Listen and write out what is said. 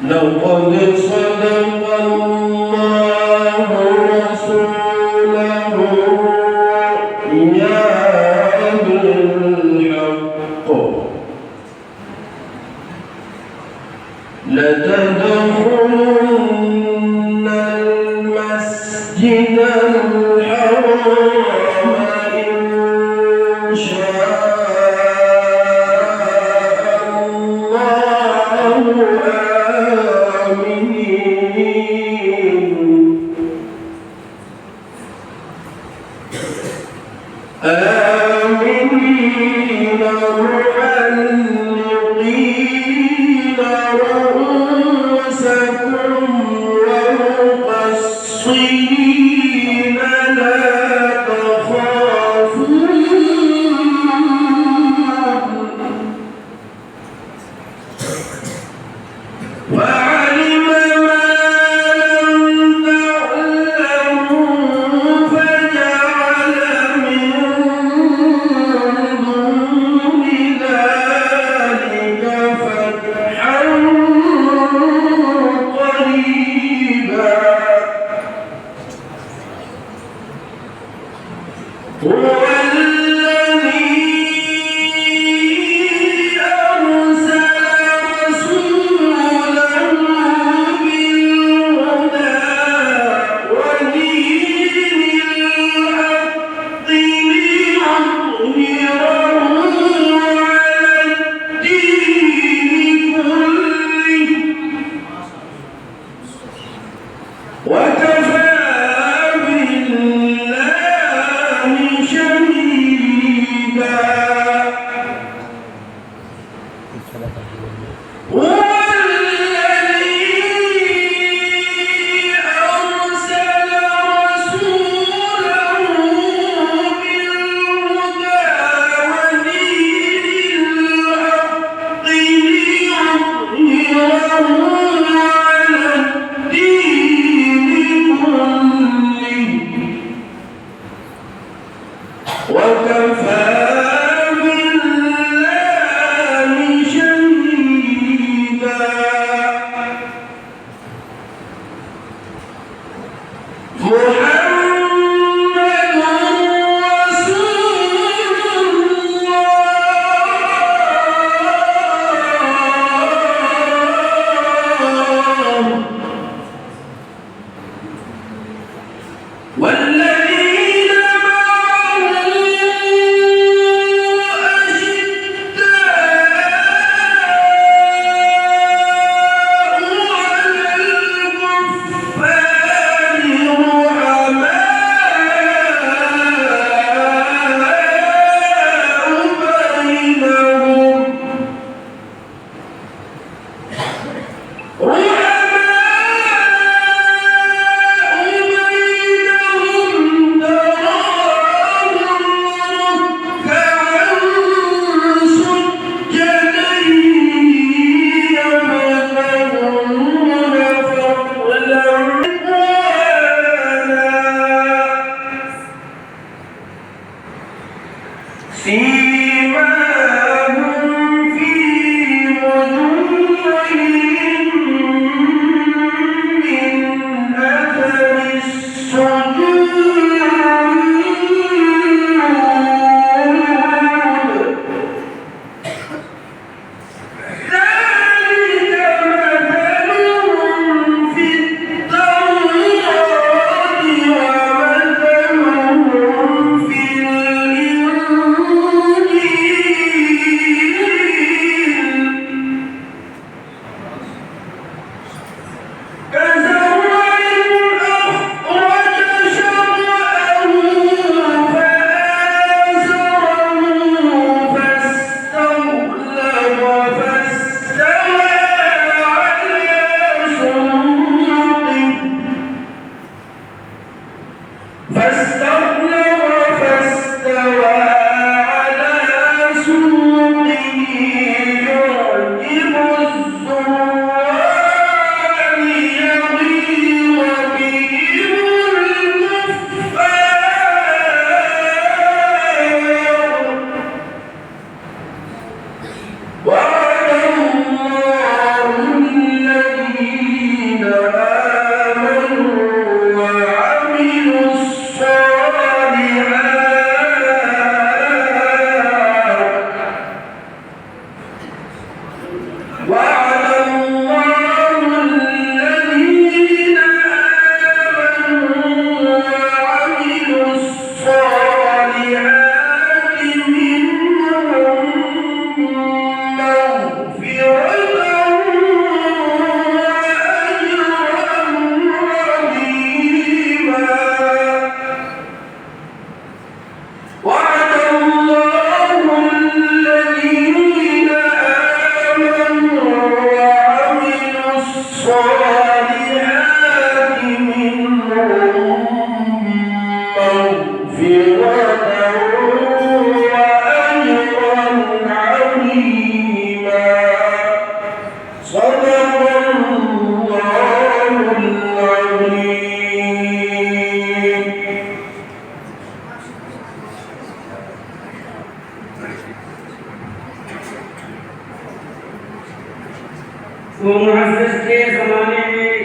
لقد صدق الله رسوله الرؤيا بالحق لتدخلن المسجد الحرام إن شاء آمنين محلقين رؤوسكم ومقصرين لا تخافون وعلم ما لم تعلموا فجعل من دون ذلك فتحا قريبا هو الذي أرسل رسوله بالهدى ودين الحق ليظهره على الدين كله وكفى بالله شهيدا هو الذي أرسل رسوله بالهدى ودين الحق ليظهره على الدين كله وكفى بالله شهيدا محمد رسول الله والذين معه سيماهم في وجوههم من أثر السجود ذلك مثلهم في التوراة ومثلهم في الإنجيل عظيما صدق الله العظيم. वो मुअज़्ज़ज़ के ज़माने में